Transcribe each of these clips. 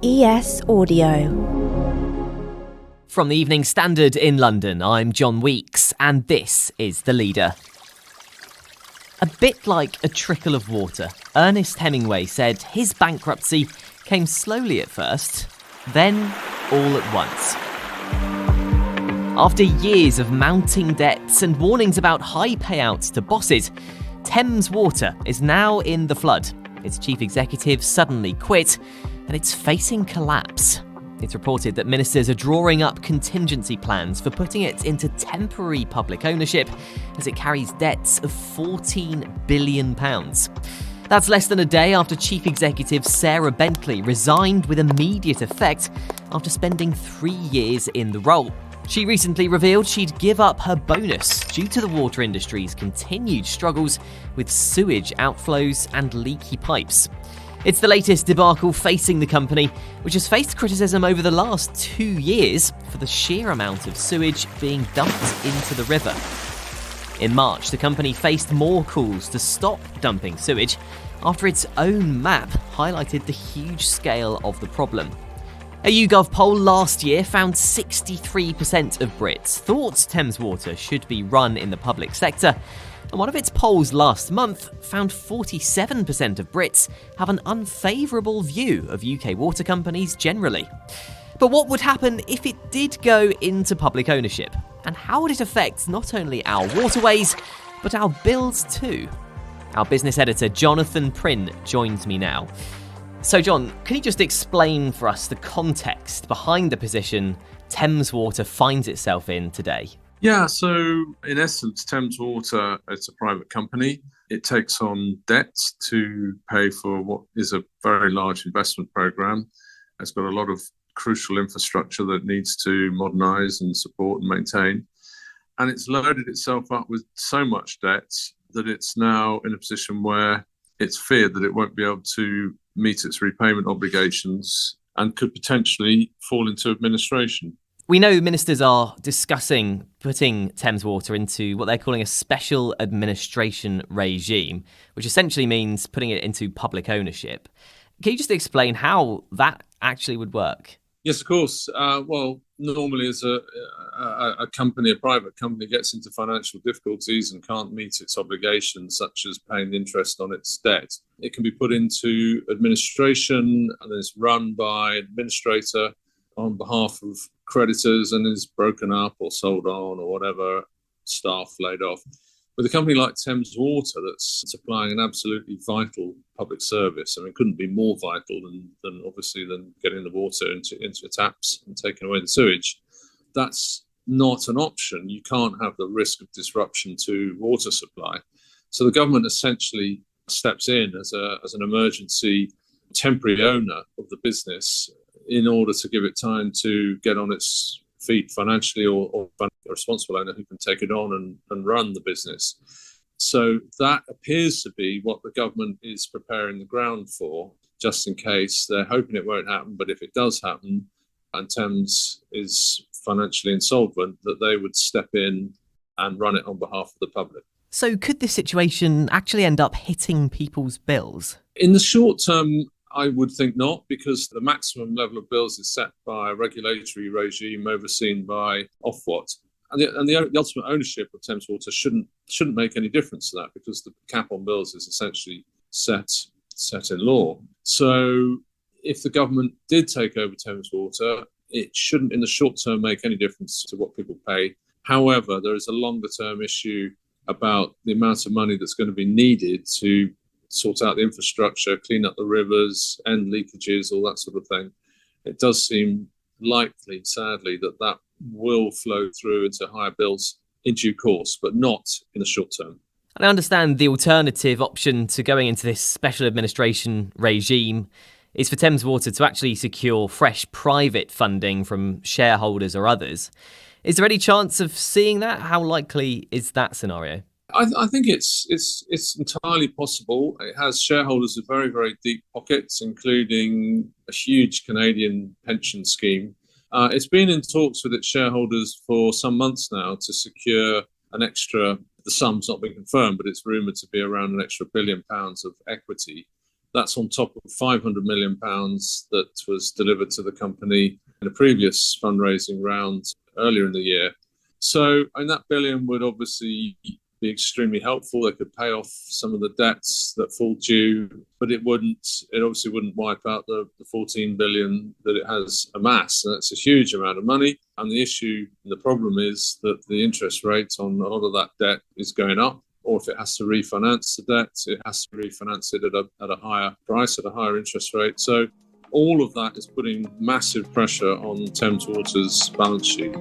ES Audio. From the Evening Standard in London, I'm John Weeks, and this is The Leader. A bit like a trickle of water, Ernest Hemingway said his bankruptcy came slowly at first, then all at once. After years of mounting debts and warnings about high payouts to bosses, Thames Water is now in the flood. Its chief executive suddenly quit, and it's facing collapse. It's reported that ministers are drawing up contingency plans for putting it into temporary public ownership as it carries debts of £14 billion. That's less than a day after Chief Executive Sarah Bentley resigned with immediate effect after spending 3 years in the role. She recently revealed she'd give up her bonus due to the water industry's continued struggles with sewage outflows and leaky pipes. It's the latest debacle facing the company, which has faced criticism over the last 2 years for the sheer amount of sewage being dumped into the river. In March, the company faced more calls to stop dumping sewage after its own map highlighted the huge scale of the problem. A YouGov poll last year found 63% of Brits thought Thames Water should be run in the public sector, and one of its polls last month found 47% of Brits have an unfavourable view of UK water companies generally. But what would happen if it did go into public ownership? And how would it affect not only our waterways, but our bills too? Our business editor Jonathan Prynn joins me now. So John, can you just explain for us the context behind the position Thames Water finds itself in today? Yeah, so in essence, Thames Water, it's a private company. It takes on debt to pay for what is a very large investment programme. It's got a lot of crucial infrastructure that it needs to modernise and support and maintain. And it's loaded itself up with so much debt that it's now in a position where it's feared that it won't be able to meet its repayment obligations and could potentially fall into administration. We know ministers are discussing putting Thames Water into what they're calling a special administration regime, which essentially means putting it into public ownership. Can you just explain how that actually would work? Yes, of course. Well, normally as a private company gets into financial difficulties and can't meet its obligations, such as paying interest on its debt, it can be put into administration and is run by an administrator on behalf of creditors and is broken up or sold on or whatever, staff laid off. With a company like Thames Water that's supplying an absolutely vital public service, I mean, it couldn't be more vital than obviously getting the water into taps and taking away the sewage. That's not an option. You can't have the risk of disruption to water supply. So the government essentially steps in as an emergency temporary owner of the business in order to give it time to get on its feet financially, or a responsible owner who can take it on and run the business. So that appears to be what the government is preparing the ground for, just in case. They're hoping it won't happen, but if it does happen and Thames is financially insolvent, that they would step in and run it on behalf of the public. So could this situation actually end up hitting people's bills? In the short term, I would think not, because the maximum level of bills is set by a regulatory regime overseen by Ofwat. And the ultimate ownership of Thames Water shouldn't make any difference to that, because the cap on bills is essentially set in law. So if the government did take over Thames Water, it shouldn't in the short term make any difference to what people pay. However, there is a longer term issue about the amount of money that's going to be needed to sort out the infrastructure, clean up the rivers, end leakages, all that sort of thing. It does seem likely, sadly, that will flow through into higher bills in due course, but not in the short term. And I understand the alternative option to going into this special administration regime is for Thames Water to actually secure fresh private funding from shareholders or others. Is there any chance of seeing that? How likely is that scenario? I think it's entirely possible. It has shareholders with very, very deep pockets, including a huge Canadian pension scheme. It's been in talks with its shareholders for some months now to secure an extra, the sum's not been confirmed, but it's rumoured to be around an extra £1 billion of equity That's on top of £500 million that was delivered to the company in a previous fundraising round earlier in the year. So, and that billion would obviously be extremely helpful. They could pay off some of the debts that fall due, but it obviously wouldn't wipe out the 14 billion that it has amassed. And that's a huge amount of money. And the problem is that the interest rate on a lot of that debt is going up. Or if it has to refinance the debt, it has to refinance it at a higher price, at a higher interest rate. So all of that is putting massive pressure on Thames Water's balance sheet.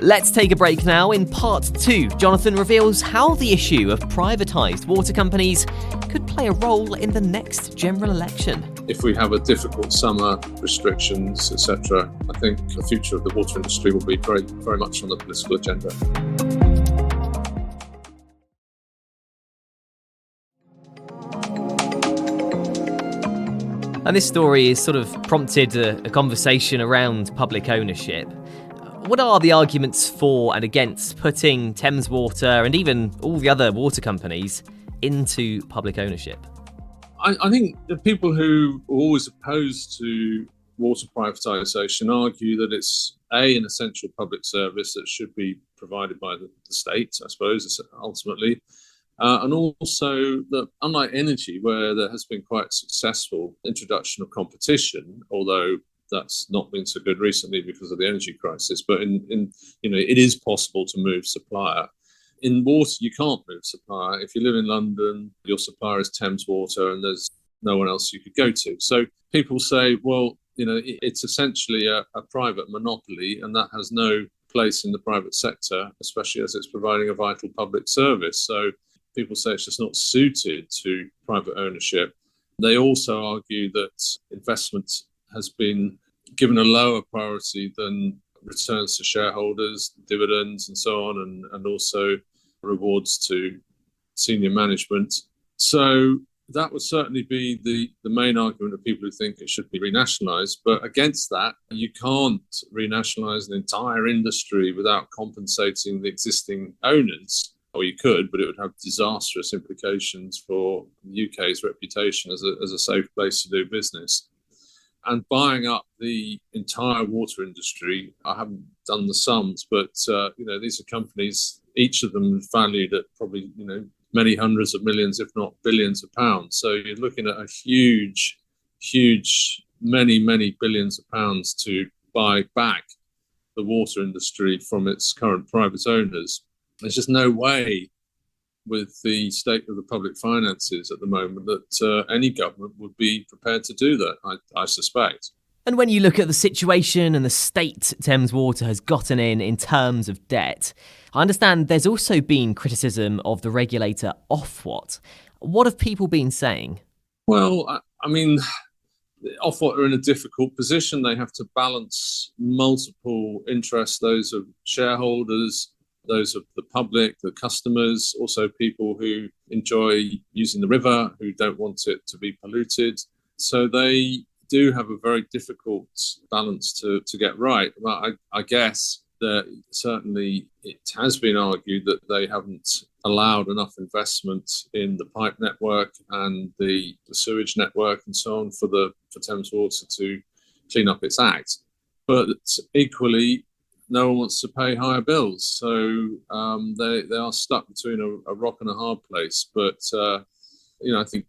Let's take a break now. In part 2, Jonathan reveals how the issue of privatised water companies could play a role in the next general election. If we have a difficult summer, restrictions, etc., I think the future of the water industry will be very, very much on the political agenda. And this story has sort of prompted a conversation around public ownership. What are the arguments for and against putting Thames Water and even all the other water companies into public ownership? I think the people who are always opposed to water privatisation argue that it's an essential public service that should be provided by the state, I suppose, ultimately. And also that, unlike energy, where there has been quite successful introduction of competition, although that's not been so good recently because of the energy crisis, but it is possible to move supplier. In water, you can't move supplier. If you live in London, your supplier is Thames Water, and there's no one else you could go to. So people say, well, it's essentially a private monopoly, and that has no place in the private sector, especially as it's providing a vital public service. So people say it's just not suited to private ownership. They also argue that investment has been given a lower priority than returns to shareholders, dividends and so on, and also rewards to senior management. So that would certainly be the main argument of people who think it should be renationalised. But against that, you can't renationalise an entire industry without compensating the existing owners. Or you could, but it would have disastrous implications for the UK's reputation as a safe place to do business. And buying up the entire water industry, I haven't done the sums, but these are companies, each of them valued at probably many hundreds of millions, if not billions of pounds. So you're looking at a huge, many billions of pounds to buy back the water industry from its current private owners. There's just no way, with the state of the public finances at the moment, that any government would be prepared to do that, I suspect. And when you look at the situation and the state Thames Water has gotten in terms of debt, I understand there's also been criticism of the regulator Ofwat. What have people been saying? Well, I mean, Ofwat are in a difficult position. They have to balance multiple interests, those of shareholders, those of the public, the customers, also people who enjoy using the river, who don't want it to be polluted. So they do have a very difficult balance to get right. But I guess that certainly it has been argued that they haven't allowed enough investment in the pipe network and the sewage network and so on for Thames Water to clean up its act. But equally, no one wants to pay higher bills. So they are stuck between a rock and a hard place. But, I think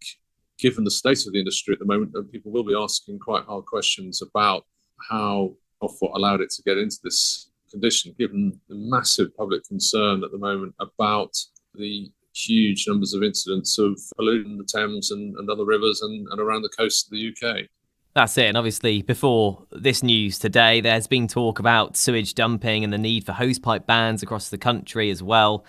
given the state of the industry at the moment, people will be asking quite hard questions about how Ofwat allowed it to get into this condition, given the massive public concern at the moment about the huge numbers of incidents of polluting the Thames and other rivers and around the coast of the UK. That's it. And obviously, before this news today, there's been talk about sewage dumping and the need for hosepipe bans across the country as well.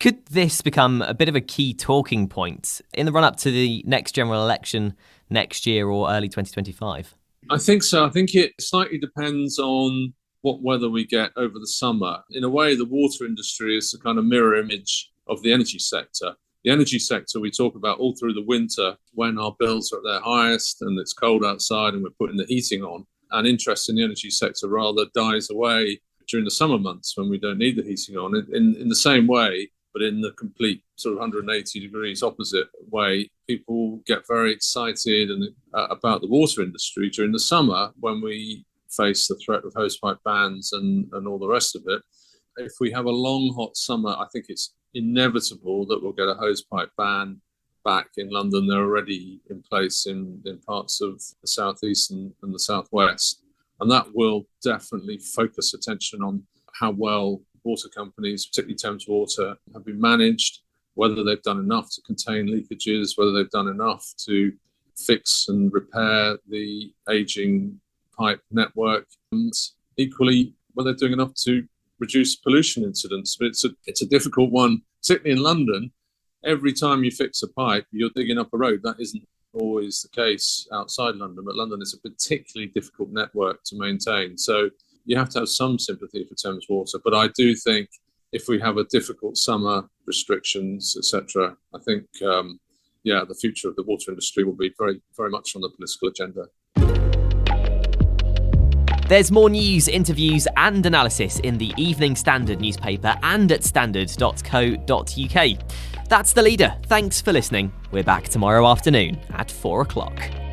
Could this become a bit of a key talking point in the run-up to the next general election next year or early 2025? I think so. I think it slightly depends on what weather we get over the summer. In a way, the water industry is the kind of mirror image of the energy sector. The energy sector we talk about all through the winter when our bills are at their highest and it's cold outside and we're putting the heating on. And interest in the energy sector rather dies away during the summer months when we don't need the heating on. In the same way, But in the complete sort of 180 degrees opposite way, people get very excited about the water industry during the summer when we face the threat of hosepipe bans and all the rest of it. If we have a long, hot summer, I think it's inevitable that we'll get a hosepipe ban back in London. They're already in place in parts of the southeast and the southwest. And that will definitely focus attention on how well water companies, particularly Thames Water, have been managed, whether they've done enough to contain leakages, whether they've done enough to fix and repair the aging pipe network, and equally, whether they're doing enough to reduce pollution incidents. But it's a difficult one, particularly in London. Every time you fix a pipe, you're digging up a road. That isn't always the case outside London, but London is a particularly difficult network to maintain. So you have to have some sympathy for Thames Water. But I do think if we have a difficult summer, restrictions, etc., I think, the future of the water industry will be very, very much on the political agenda. There's more news, interviews and analysis in the Evening Standard newspaper and at standard.co.uk. That's The Leader. Thanks for listening. We're back tomorrow afternoon at 4 o'clock.